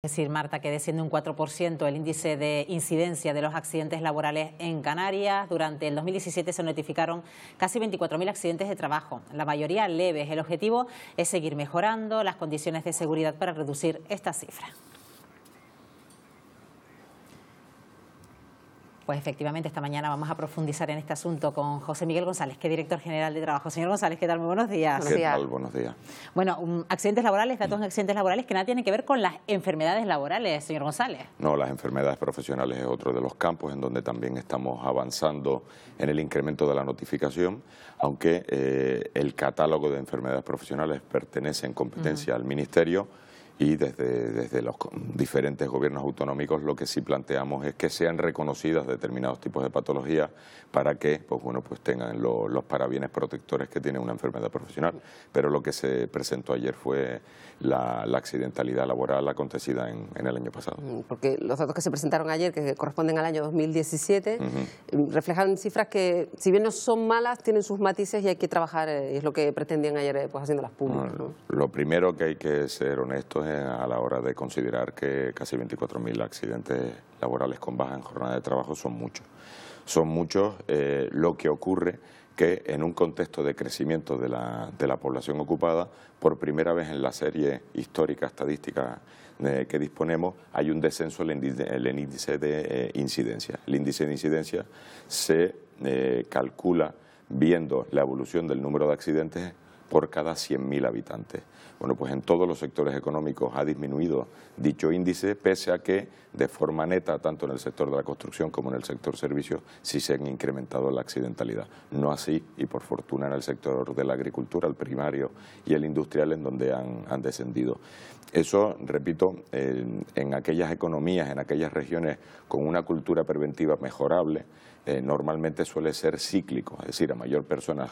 Es decir, Marta, que desciende un 4% el índice de incidencia de los accidentes laborales en Canarias. Durante el 2017 se notificaron casi 24.000 accidentes de trabajo, la mayoría leves. El objetivo es seguir mejorando las condiciones de seguridad para reducir esta cifra. Pues efectivamente, esta mañana vamos a profundizar en este asunto con José Miguel González, que es director general de Trabajo. Señor González, ¿qué tal? Muy buenos días. ¿Qué tal? Buenos días. Bueno, accidentes laborales, datos en accidentes laborales que nada tienen que ver con las enfermedades laborales, señor González. No, las enfermedades profesionales es otro de los campos en donde también estamos avanzando en el incremento de la notificación, aunque el catálogo de enfermedades profesionales pertenece en competencia al Ministerio. Y desde los diferentes gobiernos autonómicos lo que sí planteamos es que sean reconocidas determinados tipos de patologías para que pues tengan los parabienes protectores que tiene una enfermedad profesional. Pero lo que se presentó ayer fue la accidentalidad laboral acontecida en el año pasado. Porque los datos que se presentaron ayer, que corresponden al año 2017, reflejan cifras que, si bien no son malas, tienen sus matices y hay que trabajar, y es lo que pretendían ayer haciéndolas públicas, ¿no? Lo primero que hay que ser honestos es a la hora de considerar que casi 24.000 accidentes laborales con baja en jornada de trabajo son muchos. Son muchos, lo que ocurre que en un contexto de crecimiento de la población ocupada, por primera vez en la serie histórica estadística que disponemos, hay un descenso en el índice de incidencia. El índice de incidencia se calcula viendo la evolución del número de accidentes por cada 100.000 habitantes. Bueno, pues en todos los sectores económicos ha disminuido dicho índice, pese a que de forma neta, tanto en el sector de la construcción como en el sector servicios, sí se han incrementado la accidentalidad. No así, y por fortuna, en el sector de la agricultura, el primario y el industrial, en donde han descendido. Eso, repito, en aquellas economías, en aquellas regiones con una cultura preventiva mejorable, normalmente suele ser cíclico, es decir, a mayor personas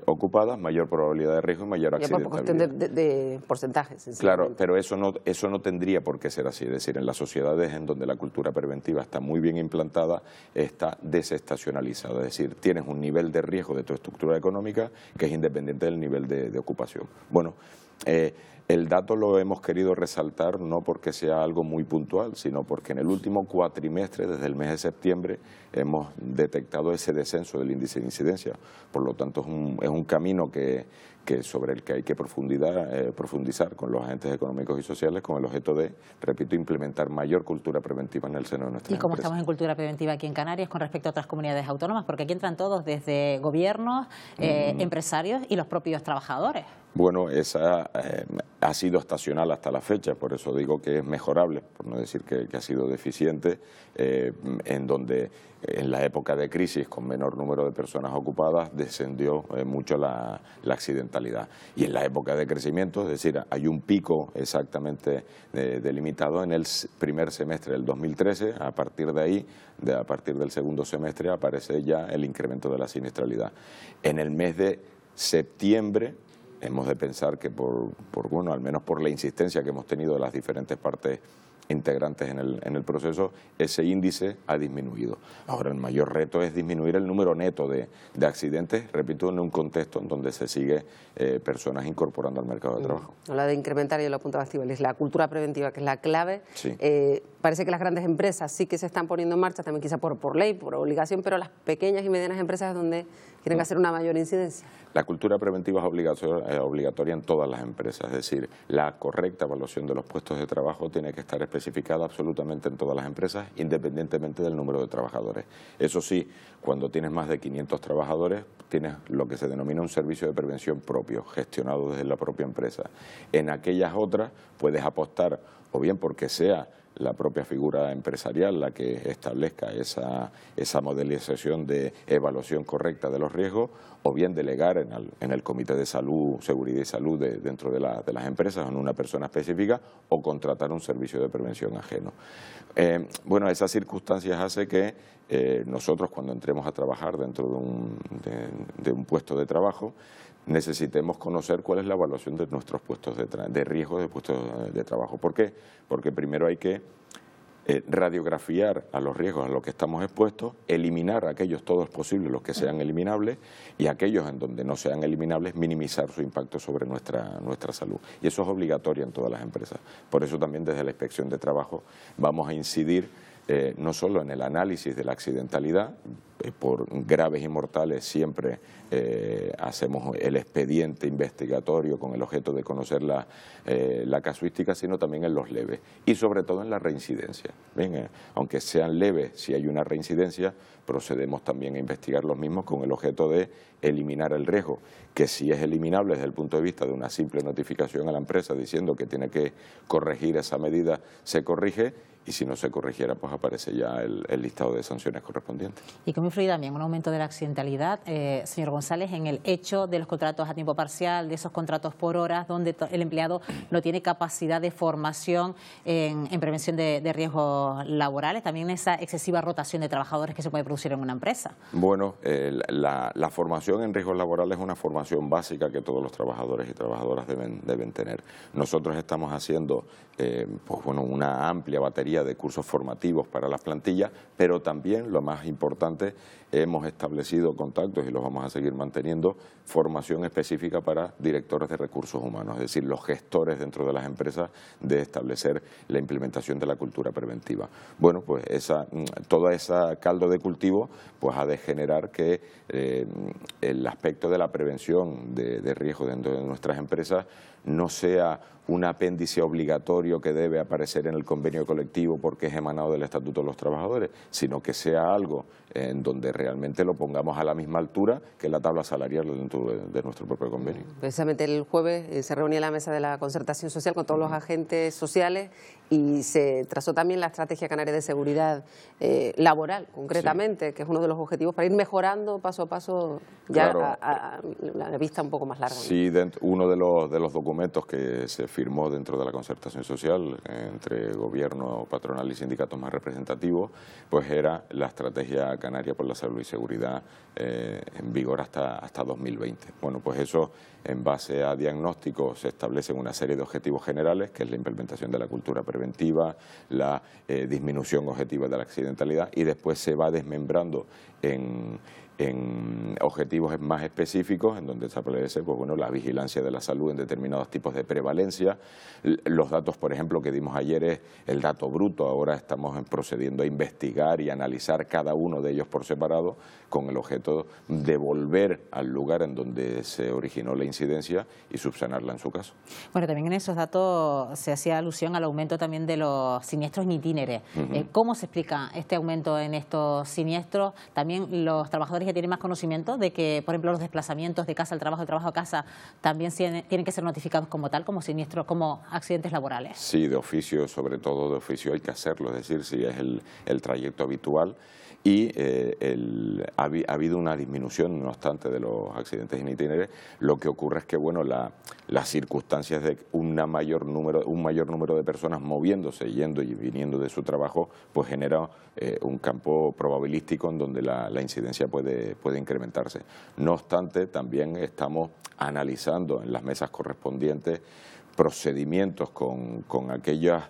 ocupadas, mayor probabilidad de riesgo y mayor accidentabilidad. Por cuestión de porcentajes. Claro, pero eso no tendría por qué ser así. Es decir, en las sociedades en donde la cultura preventiva está muy bien implantada, está desestacionalizada. Es decir, tienes un nivel de riesgo de tu estructura económica que es independiente del nivel de ocupación. Bueno, el dato lo hemos querido resaltar no porque sea algo muy puntual, sino porque en el último cuatrimestre, desde el mes de septiembre, hemos detectado ese descenso del índice de incidencia. Por lo tanto, es un camino sobre el que hay que profundizar con los agentes económicos y sociales con el objeto de, repito, implementar mayor cultura preventiva en el seno de nuestra empresa. ¿Y cómo estamos en cultura preventiva aquí en Canarias con respecto a otras comunidades autónomas? Porque aquí entran todos, desde gobiernos, empresarios y los propios trabajadores. Bueno, esa ha sido estacional hasta la fecha, por eso digo que es mejorable, por no decir que ha sido deficiente, en donde en la época de crisis, con menor número de personas ocupadas, descendió mucho la accidentalidad. Y en la época de crecimiento, es decir, hay un pico exactamente delimitado en el primer semestre del 2013, a partir de ahí, a partir del segundo semestre, aparece ya el incremento de la siniestralidad. En el mes de septiembre, hemos de pensar que bueno, al menos por la insistencia que hemos tenido de las diferentes partes integrantes en el proceso, ese índice ha disminuido. Ahora el mayor reto es disminuir el número neto de accidentes, repito, en un contexto en donde se sigue personas incorporando al mercado de trabajo. Habla de incrementar, y lo apuntaba Estíbaliz, la cultura preventiva, que es la clave. Sí. Parece que las grandes empresas sí que se están poniendo en marcha, también quizá por ley, por obligación, pero las pequeñas y medianas empresas es donde tienen que hacer una mayor incidencia. La cultura preventiva es obligatoria en todas las empresas, es decir, la correcta evaluación de los puestos de trabajo tiene que estar especificada absolutamente en todas las empresas, independientemente del número de trabajadores. Eso sí, cuando tienes más de 500 trabajadores, tienes lo que se denomina un servicio de prevención propio, gestionado desde la propia empresa. En aquellas otras puedes apostar, o bien porque sea la propia figura empresarial la que establezca esa modelización de evaluación correcta de los riesgos, o bien delegar en el Comité de Salud, Seguridad y Salud dentro de las empresas, en una persona específica, o contratar un servicio de prevención ajeno. Bueno, esas circunstancias hacen que nosotros, cuando entremos a trabajar dentro de un puesto de trabajo, necesitemos conocer cuál es la evaluación de nuestros puestos de riesgo de puestos de trabajo. ¿Por qué? Porque primero hay que radiografiar a los riesgos a los que estamos expuestos, eliminar aquellos todos posibles, los que sean eliminables, y aquellos en donde no sean eliminables, minimizar su impacto sobre nuestra salud. Y eso es obligatorio en todas las empresas. Por eso también desde la Inspección de Trabajo vamos a incidir no solo en el análisis de la accidentalidad, por graves y mortales siempre hacemos el expediente investigatorio con el objeto de conocer la casuística, sino también en los leves y sobre todo en la reincidencia. Bien, aunque sean leves, si hay una reincidencia, procedemos también a investigar los mismos con el objeto de eliminar el riesgo, que si es eliminable desde el punto de vista de una simple notificación a la empresa diciendo que tiene que corregir esa medida, se corrige, y si no se corrigiera, pues aparece ya el listado de sanciones correspondientes. ¿Y cómo influye también un aumento de la accidentalidad, señor González, en el hecho de los contratos a tiempo parcial, de esos contratos por horas, donde el empleado no tiene capacidad de formación en prevención de riesgos laborales, también esa excesiva rotación de trabajadores que se puede producir en una empresa? Bueno, la formación en riesgos laborales es una formación básica que todos los trabajadores y trabajadoras deben tener. Nosotros estamos haciendo pues bueno, una amplia batería de cursos formativos para las plantillas, pero también, lo más importante, hemos establecido contactos y los vamos a seguir manteniendo, formación específica para directores de recursos humanos, es decir, los gestores dentro de las empresas de establecer la implementación de la cultura preventiva. Bueno, pues toda esa caldo de cultivo pues ha de generar que el aspecto de la prevención de riesgo dentro de nuestras empresas no sea un apéndice obligatorio que debe aparecer en el convenio colectivo porque es emanado del Estatuto de los Trabajadores, sino que sea algo en donde realmente lo pongamos a la misma altura que la tabla salarial dentro de nuestro propio convenio. Precisamente el jueves se reunía la mesa de la concertación social con todos los agentes sociales y se trazó también la estrategia canaria de seguridad laboral, concretamente, que es uno de los objetivos para ir mejorando paso a paso ya claro, a la vista un poco más larga. Sí, uno de los documentos que se firmó dentro de la concertación social entre gobierno, patronal y sindicatos más representativos, pues era la estrategia canaria por la salud y seguridad en vigor hasta 2020. Bueno, pues eso, en base a diagnósticos, se establecen una serie de objetivos generales, que es la implementación de la cultura preventiva, la disminución objetiva de la accidentalidad, y después se va desmembrando en objetivos más específicos, en donde se establece pues bueno, la vigilancia de la salud en determinados tipos de prevalencia. Los datos, por ejemplo, que dimos ayer es el dato bruto. Ahora estamos procediendo a investigar y analizar cada uno de ellos por separado, con el objeto de volver al lugar en donde se originó la incidencia y subsanarla en su caso. Bueno, también en esos datos se hacía alusión al aumento también de los siniestros en itinere. ¿Cómo se explica este aumento en estos siniestros? También los trabajadores ya tienen más conocimiento de que, por ejemplo, los desplazamientos de casa al trabajo, de trabajo a casa, también tienen que ser notificados como tal, como siniestros, como accidentes laborales. Sí, de oficio, sobre todo de oficio hay que hacerlo, es decir, si es el trayecto habitual. Y ha habido una disminución, no obstante, de los accidentes en itinere. Lo que ocurre es que bueno, las circunstancias de un mayor número de personas moviéndose, yendo y viniendo de su trabajo, pues genera un campo probabilístico en donde la incidencia puede incrementarse. No obstante, también estamos analizando en las mesas correspondientes procedimientos con aquellas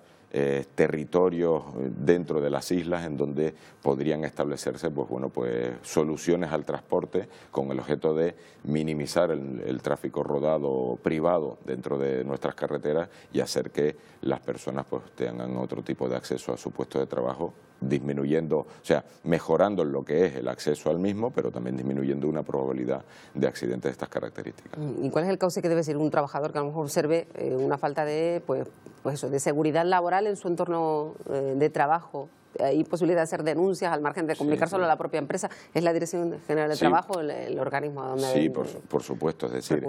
territorios dentro de las islas en donde podrían establecerse pues bueno, pues soluciones al transporte con el objeto de minimizar el tráfico rodado privado dentro de nuestras carreteras y hacer que las personas pues tengan otro tipo de acceso a su puesto de trabajo, disminuyendo, o sea, mejorando lo que es el acceso al mismo, pero también disminuyendo una probabilidad de accidentes de estas características. ¿Y cuál es el cauce que debe ser un trabajador que a lo mejor observe una falta de, pues eso, de seguridad laboral en su entorno de trabajo? ¿Hay posibilidad de hacer denuncias al margen de comunicar solo a la propia empresa? ¿Es la Dirección General de Trabajo el organismo a donde Sí, por supuesto, es decir,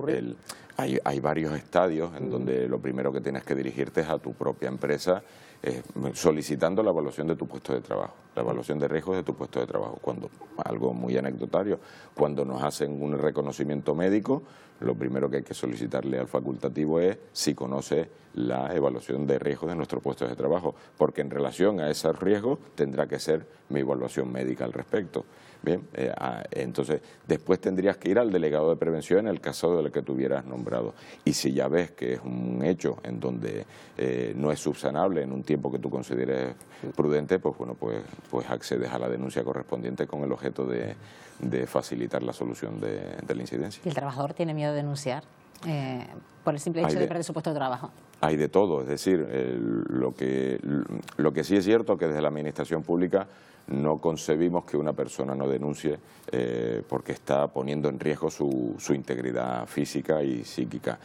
hay varios estadios en donde lo primero que tienes que dirigirte es a tu propia empresa solicitando la evaluación de tu puesto de trabajo. la evaluación de riesgos de tu puesto de trabajo. Cuando, algo muy anecdotario, cuando nos hacen un reconocimiento médico, lo primero que hay que solicitarle al facultativo es si conoce la evaluación de riesgos de nuestros puestos de trabajo, porque en relación a esos riesgos tendrá que ser mi evaluación médica al respecto. Bien, entonces después tendrías que ir al delegado de prevención en el caso de lo que tuvieras nombrado. Y si ya ves que es un hecho en donde no es subsanable en un tiempo que tú consideres prudente, pues bueno, pues accedes a la denuncia correspondiente con el objeto de facilitar la solución de la incidencia. ¿Y el trabajador tiene miedo de denunciar por el simple hecho de perder su puesto de trabajo? Hay de todo, es decir, lo que sí es cierto que desde la administración pública no concebimos que una persona no denuncie porque está poniendo en riesgo su integridad física y psíquica.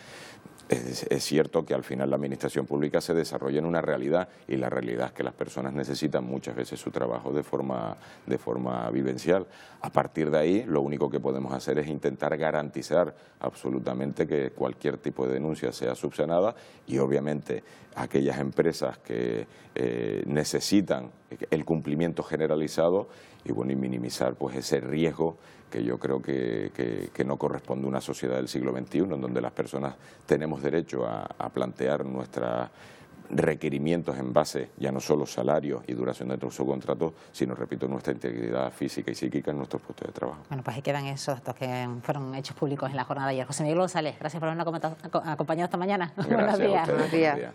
Es cierto que al final la administración pública se desarrolla en una realidad y la realidad es que las personas necesitan muchas veces su trabajo de forma vivencial. A partir de ahí, lo único que podemos hacer es intentar garantizar absolutamente que cualquier tipo de denuncia sea subsanada y obviamente aquellas empresas que necesitan el cumplimiento generalizado y minimizar pues ese riesgo que yo creo que no corresponde a una sociedad del siglo XXI en donde las personas tenemos derecho a plantear nuestros requerimientos en base ya no solo salarios y duración de nuestro contrato, sino, repito, nuestra integridad física y psíquica en nuestros puestos de trabajo. Bueno, pues ahí quedan esos datos que fueron hechos públicos en la jornada de ayer. José Miguel González, gracias por habernos acompañado esta mañana. Buenos días. Buenos días.